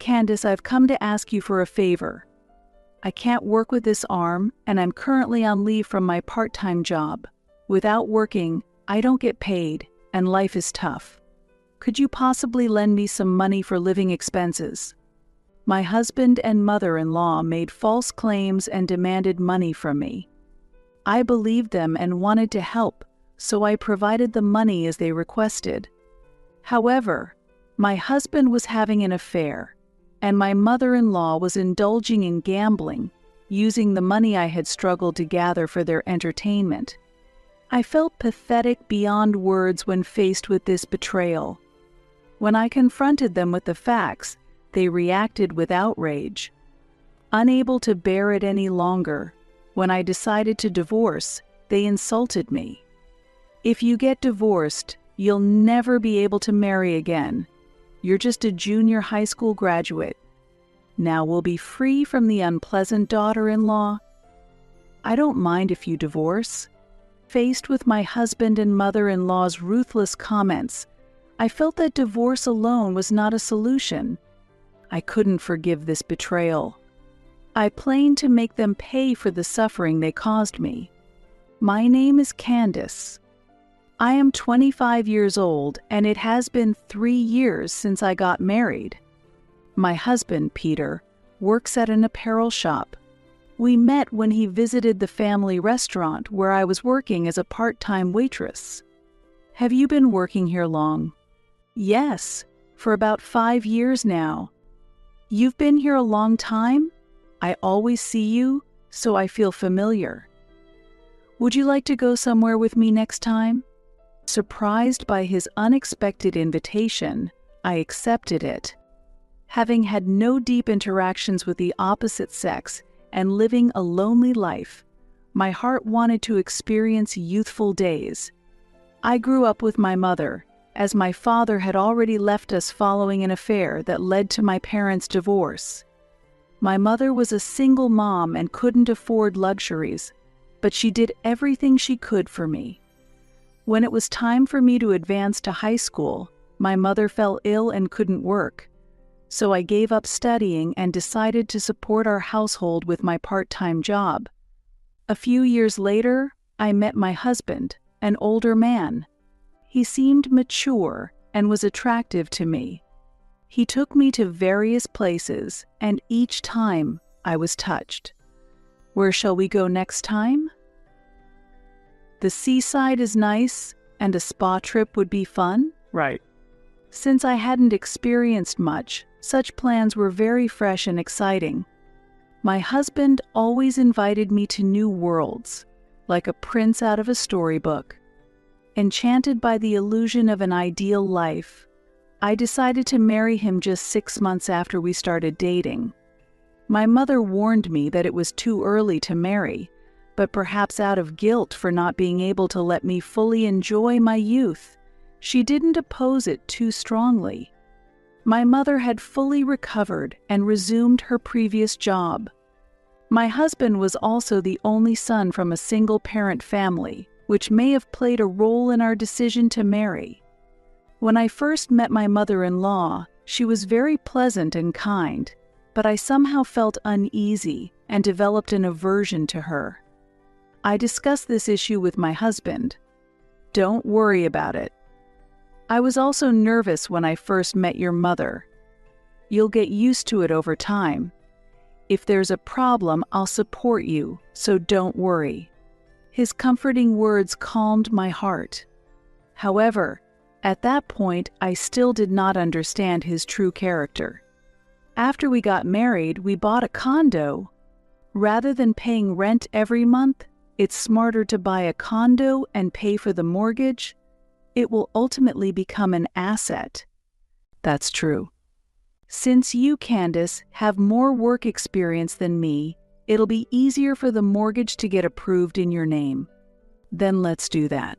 Candace, I've come to ask you for a favor. I can't work with this arm, and I'm currently on leave from my part-time job. Without working, I don't get paid, and life is tough. Could you possibly lend me some money for living expenses? My husband and mother-in-law made false claims and demanded money from me. I believed them and wanted to help, so I provided the money as they requested. However, my husband was having an affair, and my mother-in-law was indulging in gambling, using the money I had struggled to gather for their entertainment. I felt pathetic beyond words when faced with this betrayal. When I confronted them with the facts, they reacted with outrage. Unable to bear it any longer, when I decided to divorce, they insulted me. If you get divorced, you'll never be able to marry again. You're just a junior high school graduate. Now we'll be free from the unpleasant daughter-in-law. I don't mind if you divorce. Faced with my husband and mother-in-law's ruthless comments, I felt that divorce alone was not a solution. I couldn't forgive this betrayal. I planned to make them pay for the suffering they caused me. My name is Candace. I am 25 years old, and it has been 3 years since I got married. My husband, Peter, works at an apparel shop. We met when he visited the family restaurant where I was working as a part-time waitress. Have you been working here long? Yes, for about 5 years now. You've been here a long time? I always see you, so I feel familiar. Would you like to go somewhere with me next time? Surprised by his unexpected invitation, I accepted it. Having had no deep interactions with the opposite sex and living a lonely life, my heart wanted to experience youthful days. I grew up with my mother, as my father had already left us following an affair that led to my parents' divorce. My mother was a single mom and couldn't afford luxuries, but she did everything she could for me. When it was time for me to advance to high school, my mother fell ill and couldn't work, so I gave up studying and decided to support our household with my part-time job. A few years later, I met my husband, an older man. He seemed mature and was attractive to me. He took me to various places, and each time I was touched. Where shall we go next time? The seaside is nice, and a spa trip would be fun. Right. Since I hadn't experienced much, such plans were very fresh and exciting. My husband always invited me to new worlds, like a prince out of a storybook. Enchanted by the illusion of an ideal life, I decided to marry him just 6 months after we started dating. My mother warned me that it was too early to marry, but perhaps out of guilt for not being able to let me fully enjoy my youth, she didn't oppose it too strongly. My mother had fully recovered and resumed her previous job. My husband was also the only son from a single-parent family, which may have played a role in our decision to marry. When I first met my mother-in-law, she was very pleasant and kind, but I somehow felt uneasy and developed an aversion to her. I discussed this issue with my husband. Don't worry about it. I was also nervous when I first met your mother. You'll get used to it over time. If there's a problem, I'll support you, so don't worry. His comforting words calmed my heart. However, at that point, I still did not understand his true character. After we got married, we bought a condo. Rather than paying rent every month, it's smarter to buy a condo and pay for the mortgage. It will ultimately become an asset. That's true. Since you, Candace, have more work experience than me, it'll be easier for the mortgage to get approved in your name. Then let's do that.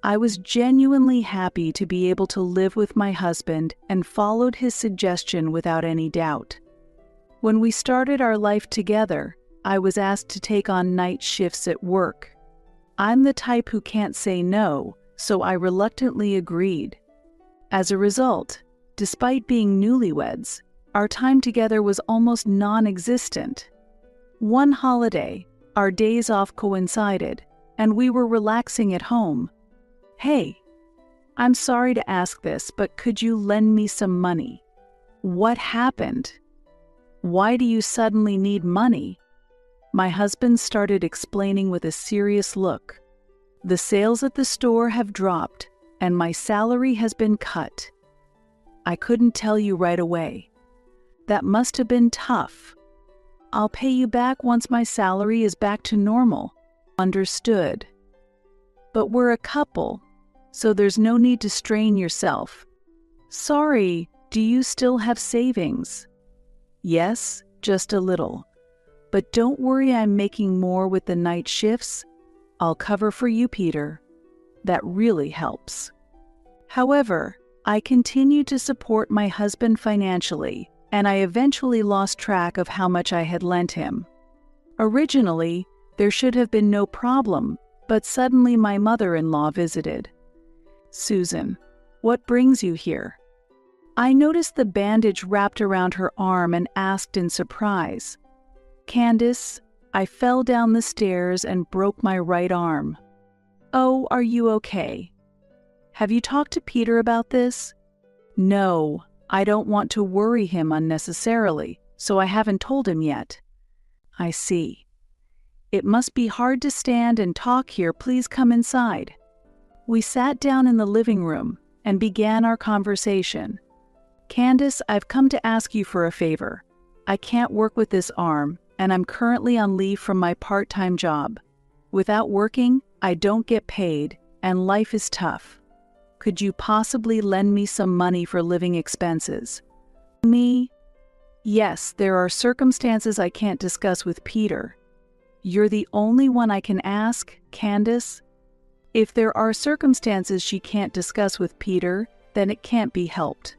I was genuinely happy to be able to live with my husband and followed his suggestion without any doubt. When we started our life together, I was asked to take on night shifts at work. I'm the type who can't say no, so I reluctantly agreed. As a result, despite being newlyweds, Our time together was almost non-existent. One holiday, our days off coincided, and we were relaxing at home. "Hey, I'm sorry to ask this, but could you lend me some money?" "What happened? Why do you suddenly need money?" My husband started explaining with a serious look. "The sales at the store have dropped, and my salary has been cut. I couldn't tell you right away. That must have been tough. I'll pay you back once my salary is back to normal." "Understood. But we're a couple, so there's no need to strain yourself." "Sorry, do you still have savings?" "Yes, just a little. But don't worry, I'm making more with the night shifts. I'll cover for you, Peter. That really helps." However, I continued to support my husband financially, and I eventually lost track of how much I had lent him. Originally, there should have been no problem, but suddenly my mother-in-law visited. "Susan, what brings you here?" I noticed the bandage wrapped around her arm and asked in surprise. "Candace, I fell down the stairs and broke my right arm." "Oh, are you okay? Have you talked to Peter about this?" "No, I don't want to worry him unnecessarily, so I haven't told him yet." "I see. It must be hard to stand and talk here. Please come inside." We sat down in the living room and began our conversation. "Candace, I've come to ask you for a favor. I can't work with this arm, and I'm currently on leave from my part-time job. Without working, I don't get paid, and life is tough. Could you possibly lend me some money for living expenses?" "Me? Yes, there are circumstances I can't discuss with Peter. You're the only one I can ask, Candace. If there are circumstances she can't discuss with Peter, then it can't be helped."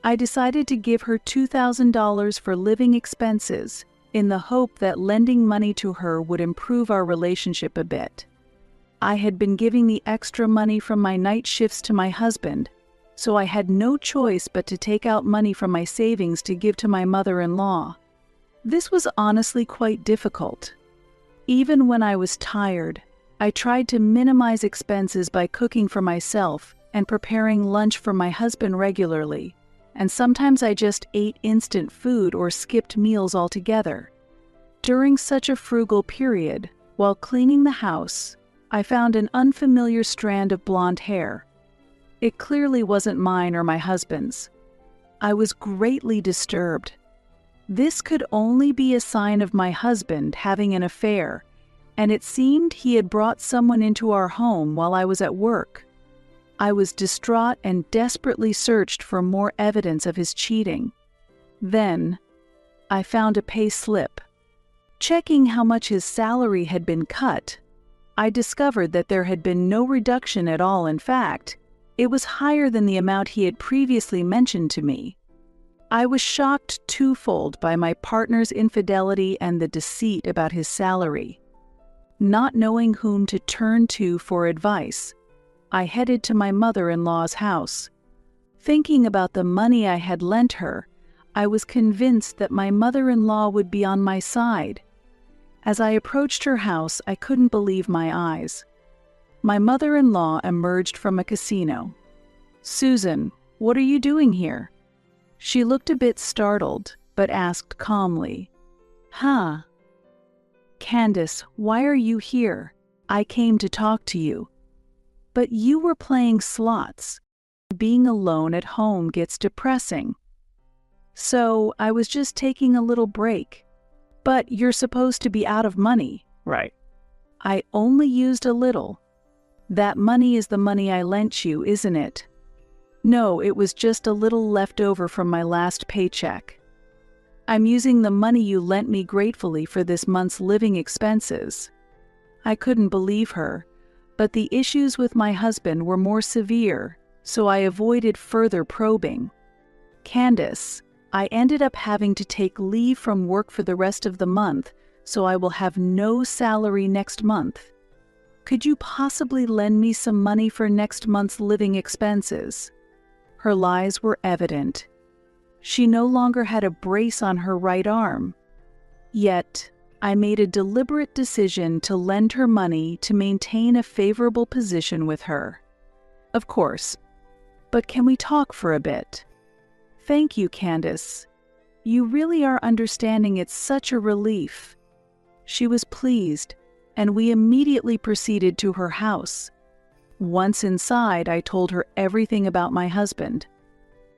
I decided to give her $2,000 for living expenses in the hope that lending money to her would improve our relationship a bit. I had been giving the extra money from my night shifts to my husband, so I had no choice but to take out money from my savings to give to my mother-in-law. This was honestly quite difficult. Even when I was tired, I tried to minimize expenses by cooking for myself and preparing lunch for my husband regularly, and sometimes I just ate instant food or skipped meals altogether. During such a frugal period, while cleaning the house, I found an unfamiliar strand of blonde hair. It clearly wasn't mine or my husband's. I was greatly disturbed. This could only be a sign of my husband having an affair, and it seemed he had brought someone into our home while I was at work. I was distraught and desperately searched for more evidence of his cheating. Then, I found a pay slip. Checking how much his salary had been cut, I discovered that there had been no reduction at all. In fact, it was higher than the amount he had previously mentioned to me. I was shocked twofold by my partner's infidelity and the deceit about his salary. Not knowing whom to turn to for advice, I headed to my mother-in-law's house. Thinking about the money I had lent her, I was convinced that my mother-in-law would be on my side. As I approached her house, I couldn't believe my eyes. My mother-in-law emerged from a casino. "Susan, what are you doing here?" She looked a bit startled, but asked calmly, "Huh? Candace, why are you here? I came to talk to you." "But you were playing slots. Being alone at home gets depressing. So I was just taking a little break." "But you're supposed to be out of money." Right. "I only used a little." "That money is the money I lent you, isn't it?" "No, it was just a little left over from my last paycheck. I'm using the money you lent me gratefully for this month's living expenses." I couldn't believe her, but the issues with my husband were more severe, so I avoided further probing. "Candace, I ended up having to take leave from work for the rest of the month, so I will have no salary next month. Could you possibly lend me some money for next month's living expenses?" Her lies were evident. She no longer had a brace on her right arm. Yet, I made a deliberate decision to lend her money to maintain a favorable position with her. Of course. But can we talk for a bit? Thank you, Candace. You really are understanding. It's such a relief. She was pleased, and we immediately proceeded to her house. Once inside, I told her everything about my husband.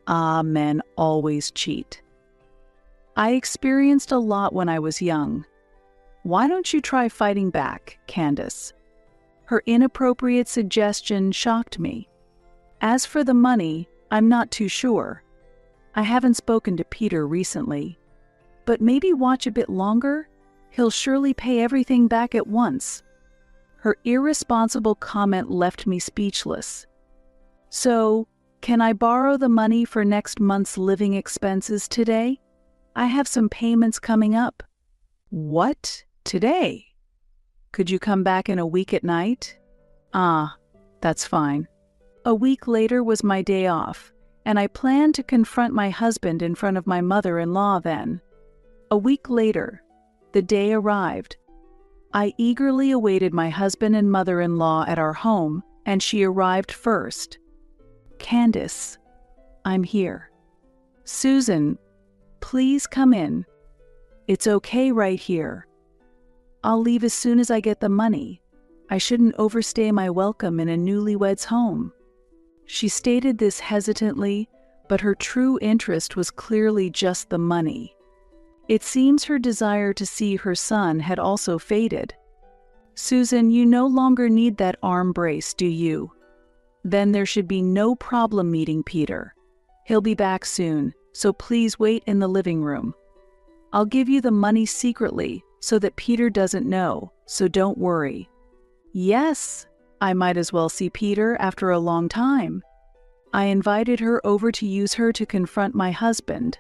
Men always cheat. I experienced a lot when I was young. Why don't you try fighting back, Candace? Her inappropriate suggestion shocked me. As for the money, I'm not too sure. I haven't spoken to Peter recently. But maybe watch a bit longer? He'll surely pay everything back at once. Her irresponsible comment left me speechless. So, can I borrow the money for next month's living expenses today? I have some payments coming up. What? Today? Could you come back in a week at night? That's fine. A week later was my day off, and I planned to confront my husband in front of my mother-in-law then. A week later, the day arrived. I eagerly awaited my husband and mother-in-law at our home, and she arrived first. Candace, I'm here. Susan, please come in. It's okay right here. I'll leave as soon as I get the money. I shouldn't overstay my welcome in a newlywed's home. She stated this hesitantly, but her true interest was clearly just the money. It seems her desire to see her son had also faded. Susan, you no longer need that arm brace, do you? Then there should be no problem meeting Peter. He'll be back soon, so please wait in the living room. I'll give you the money secretly so that Peter doesn't know, so don't worry. Yes, I might as well see Peter after a long time. I invited her over to use her to confront my husband.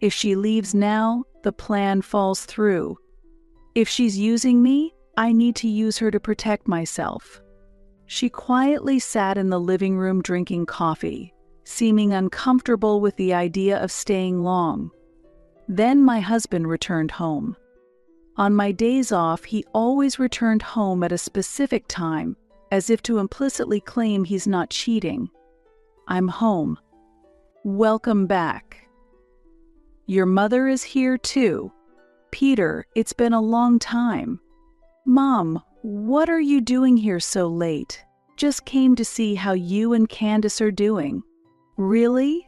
If she leaves now, the plan falls through. If she's using me, I need to use her to protect myself. She quietly sat in the living room drinking coffee, seeming uncomfortable with the idea of staying long. Then my husband returned home. On my days off, he always returned home at a specific time, as if to implicitly claim he's not cheating. I'm home. Welcome back. Your mother is here too. Peter, it's been a long time. Mom, what are you doing here so late? Just came to see how you and Candace are doing. Really?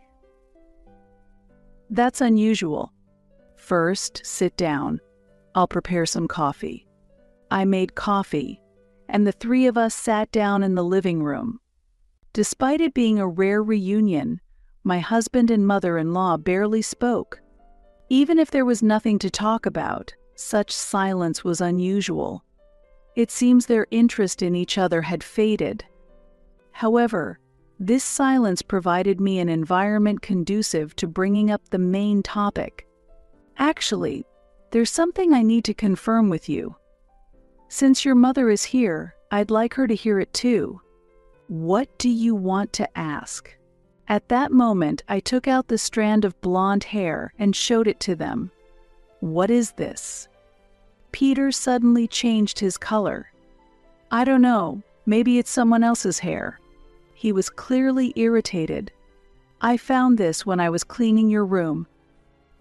That's unusual. First, sit down. I'll prepare some coffee. I made coffee, and the three of us sat down in the living room. Despite it being a rare reunion, my husband and mother-in-law barely spoke. Even if there was nothing to talk about, such silence was unusual. It seems their interest in each other had faded. However, this silence provided me an environment conducive to bringing up the main topic. Actually, there's something I need to confirm with you. Since your mother is here, I'd like her to hear it too. What do you want to ask? At that moment, I took out the strand of blonde hair and showed it to them. What is this? Peter suddenly changed his color. I don't know, maybe it's someone else's hair. He was clearly irritated. I found this when I was cleaning your room.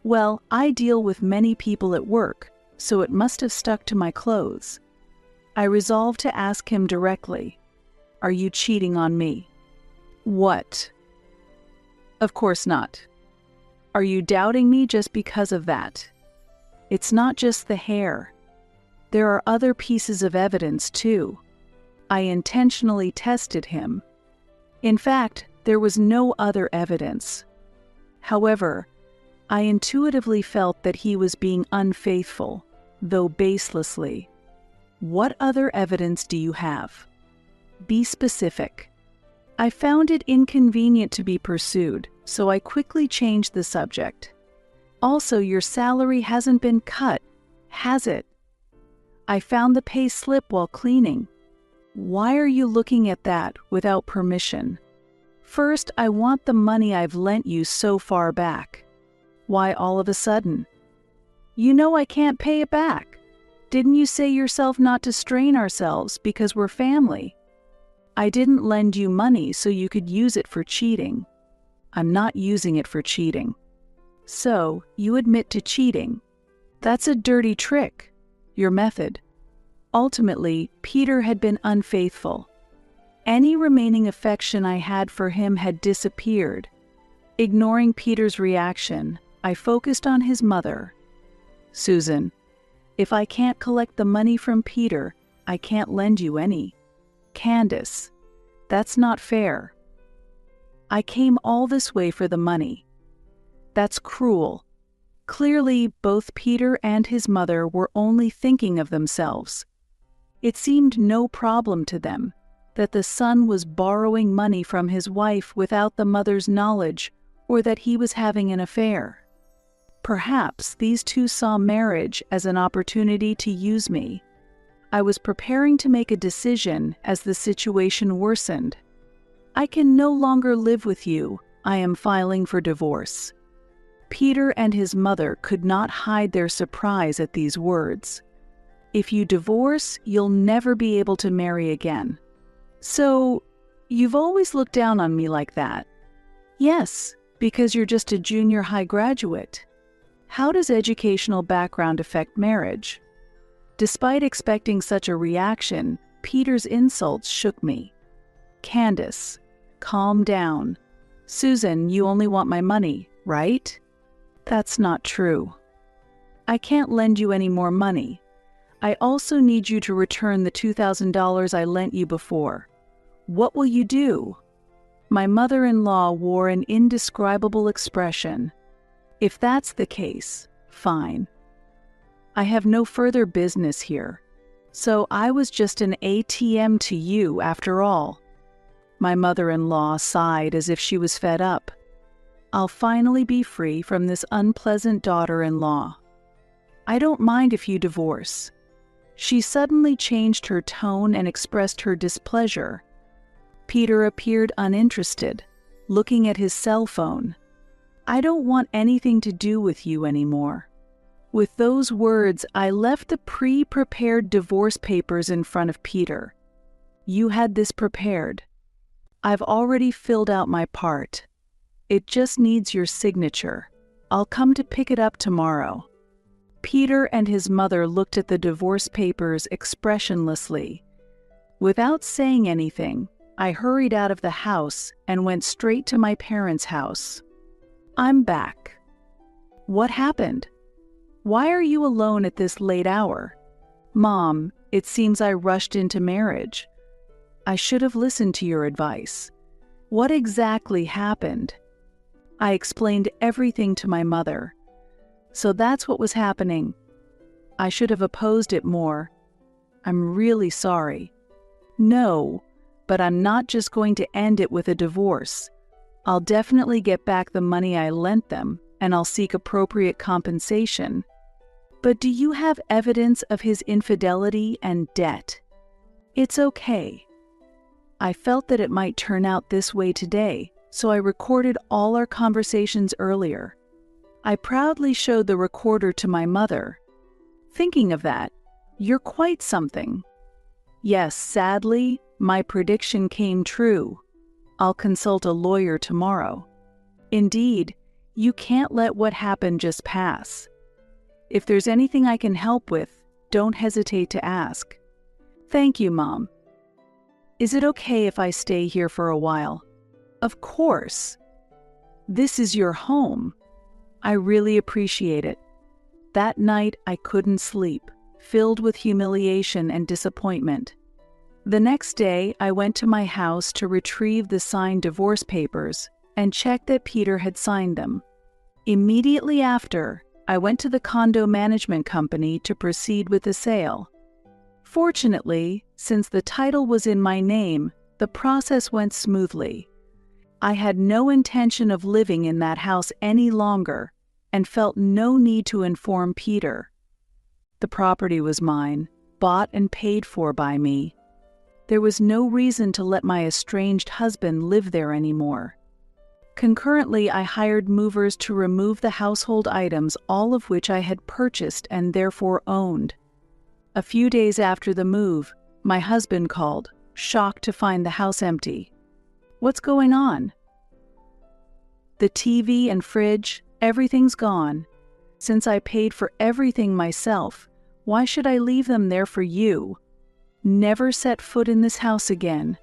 Well, I deal with many people at work, so it must have stuck to my clothes. I resolved to ask him directly. Are you cheating on me? What? Of course not. Are you doubting me just because of that? It's not just the hair. There are other pieces of evidence too. I intentionally tested him. In fact, there was no other evidence. However, I intuitively felt that he was being unfaithful, though baselessly. What other evidence do you have? Be specific. I found it inconvenient to be pursued, so I quickly changed the subject. Also, your salary hasn't been cut, has it? I found the pay slip while cleaning. Why are you looking at that without permission? First, I want the money I've lent you so far back. Why all of a sudden? You know I can't pay it back. Didn't you say yourself not to strain ourselves because we're family? I didn't lend you money so you could use it for cheating. I'm not using it for cheating. So, you admit to cheating. That's a dirty trick. Your method. Ultimately, Peter had been unfaithful. Any remaining affection I had for him had disappeared. Ignoring Peter's reaction, I focused on his mother. Susan, if I can't collect the money from Peter, I can't lend you any. Candace, that's not fair. I came all this way for the money. That's cruel. Clearly, both Peter and his mother were only thinking of themselves. It seemed no problem to them that the son was borrowing money from his wife without the mother's knowledge, or that he was having an affair. Perhaps these two saw marriage as an opportunity to use me. I was preparing to make a decision as the situation worsened. I can no longer live with you. I am filing for divorce. Peter and his mother could not hide their surprise at these words. If you divorce, you'll never be able to marry again. So, you've always looked down on me like that? Yes, because you're just a junior high graduate. How does educational background affect marriage? Despite expecting such a reaction, Peter's insults shook me. Candace, calm down. Susan, you only want my money, right? That's not true. I can't lend you any more money. I also need you to return the $2,000 I lent you before. What will you do? My mother-in-law wore an indescribable expression. If that's the case, fine. I have no further business here, so I was just an ATM to you after all. My mother-in-law sighed as if she was fed up. I'll finally be free from this unpleasant daughter-in-law. I don't mind if you divorce. She suddenly changed her tone and expressed her displeasure. Peter appeared uninterested, looking at his cell phone. I don't want anything to do with you anymore. With those words, I left the pre-prepared divorce papers in front of Peter. You had this prepared. I've already filled out my part. It just needs your signature. I'll come to pick it up tomorrow. Peter and his mother looked at the divorce papers expressionlessly. Without saying anything, I hurried out of the house and went straight to my parents' house. I'm back. What happened? Why are you alone at this late hour? Mom, it seems I rushed into marriage. I should have listened to your advice. What exactly happened? I explained everything to my mother. So that's what was happening. I should have opposed it more. I'm really sorry. No, but I'm not just going to end it with a divorce. I'll definitely get back the money I lent them, and I'll seek appropriate compensation. But do you have evidence of his infidelity and debt? It's okay. I felt that it might turn out this way today, so I recorded all our conversations earlier. I proudly showed the recorder to my mother. Thinking of that, you're quite something. Yes, sadly, my prediction came true. I'll consult a lawyer tomorrow. Indeed, you can't let what happened just pass. If there's anything I can help with, don't hesitate to ask. Thank you, Mom. Is it okay if I stay here for a while? Of course. This is your home. I really appreciate it. That night I couldn't sleep, filled with humiliation and disappointment. The next day I went to my house to retrieve the signed divorce papers and check that Peter had signed them. Immediately after, I went to the condo management company to proceed with the sale. Fortunately, since the title was in my name, the process went smoothly. I had no intention of living in that house any longer and felt no need to inform Peter. The property was mine, bought and paid for by me. There was no reason to let my estranged husband live there anymore. Concurrently, I hired movers to remove the household items, all of which I had purchased and therefore owned. A few days after the move, my husband called, shocked to find the house empty. "What's going on?" "The TV and fridge, everything's gone. Since I paid for everything myself, why should I leave them there for you? Never set foot in this house again.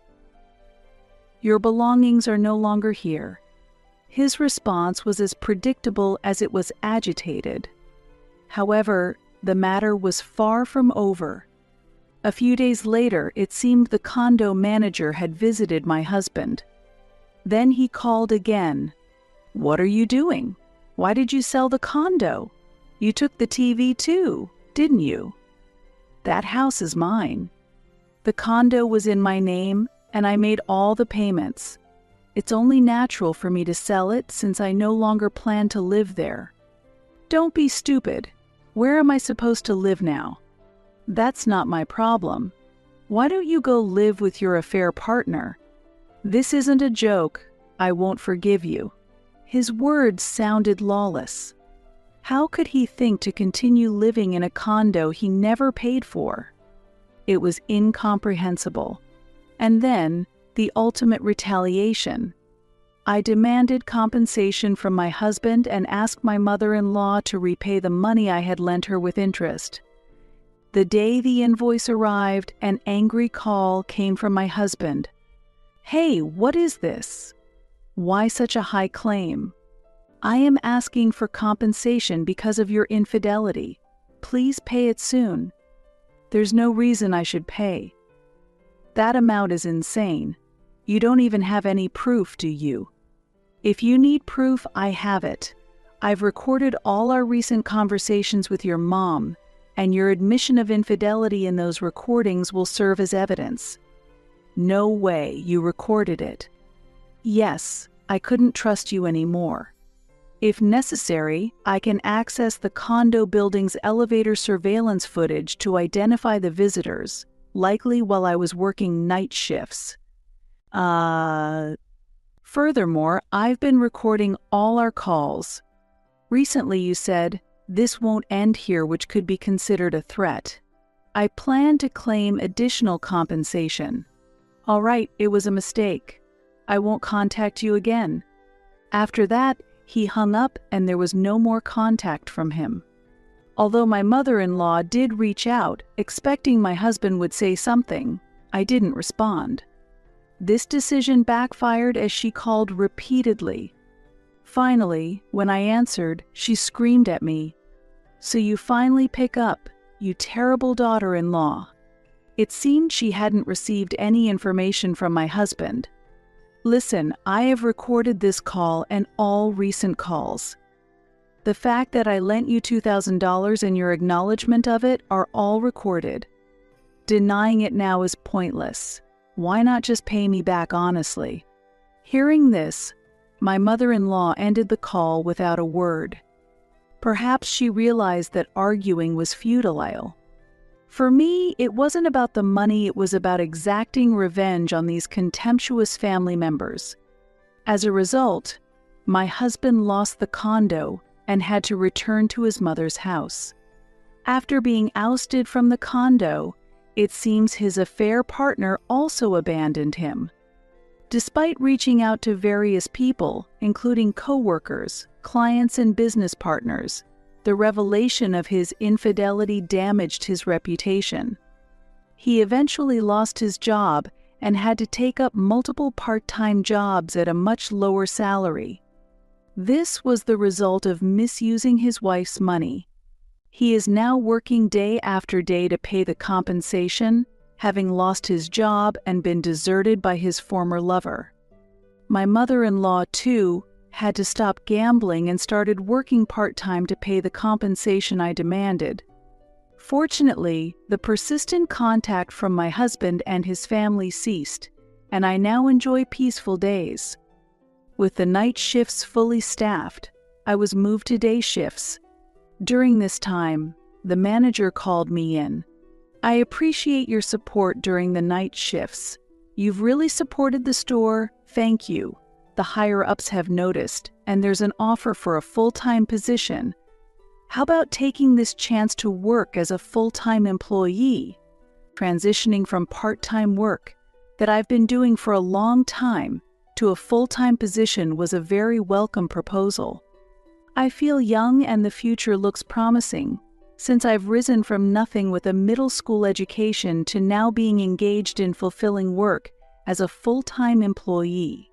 Your belongings are no longer here." His response was as predictable as it was agitated. However, the matter was far from over. A few days later, it seemed the condo manager had visited my husband. Then he called again. "What are you doing? Why did you sell the condo? You took the TV too, didn't you?" "That house is mine. The condo was in my name, and I made all the payments. It's only natural for me to sell it since I no longer plan to live there." "Don't be stupid. Where am I supposed to live now?" "That's not my problem. Why don't you go live with your affair partner?" "This isn't a joke. I won't forgive you." His words sounded lawless. How could he think to continue living in a condo he never paid for? It was incomprehensible. And then, the ultimate retaliation. I demanded compensation from my husband and asked my mother-in-law to repay the money I had lent her with interest. The day the invoice arrived, an angry call came from my husband. "Hey, what is this? Why such a high claim? I am asking for compensation because of your infidelity. Please pay it soon." "There's no reason I should pay. That amount is insane. You don't even have any proof, do you?" "If you need proof, I have it. I've recorded all our recent conversations with your mom, and your admission of infidelity in those recordings will serve as evidence." "No way, you recorded it." "Yes, I couldn't trust you anymore. If necessary, I can access the condo building's elevator surveillance footage to identify the visitors, likely while I was working night shifts. Furthermore, I've been recording all our calls. Recently you said, 'This won't end here,' which could be considered a threat. I plan to claim additional compensation." "All right, it was a mistake. I won't contact you again." After that, he hung up and there was no more contact from him. Although my mother-in-law did reach out, expecting my husband would say something, I didn't respond. This decision backfired as she called repeatedly. Finally, when I answered, she screamed at me, "So you finally pick up, you terrible daughter-in-law." It seemed she hadn't received any information from my husband. "Listen, I have recorded this call and all recent calls. The fact that I lent you $2,000 and your acknowledgement of it are all recorded. Denying it now is pointless. Why not just pay me back honestly?" Hearing this, my mother-in-law ended the call without a word. Perhaps she realized that arguing was futile. For me, it wasn't about the money, it was about exacting revenge on these contemptuous family members. As a result, my husband lost the condo and had to return to his mother's house. After being ousted from the condo, it seems his affair partner also abandoned him. Despite reaching out to various people, including co-workers, clients, and business partners, the revelation of his infidelity damaged his reputation. He eventually lost his job and had to take up multiple part-time jobs at a much lower salary. This was the result of misusing his wife's money. He is now working day after day to pay the compensation, having lost his job and been deserted by his former lover. My mother-in-law, too, had to stop gambling and started working part-time to pay the compensation I demanded. Fortunately, the persistent contact from my husband and his family ceased, and I now enjoy peaceful days. With the night shifts fully staffed, I was moved to day shifts. During this time, the manager called me in. "I appreciate your support during the night shifts. You've really supported the store, thank you. the higher-ups have noticed, and there's an offer for a full-time position. How about taking this chance to work as a full-time employee? Transitioning from part-time work that I've been doing for a long time to a full-time position was a very welcome proposal. I feel young and the future looks promising, since I've risen from nothing with a middle school education to now being engaged in fulfilling work as a full-time employee.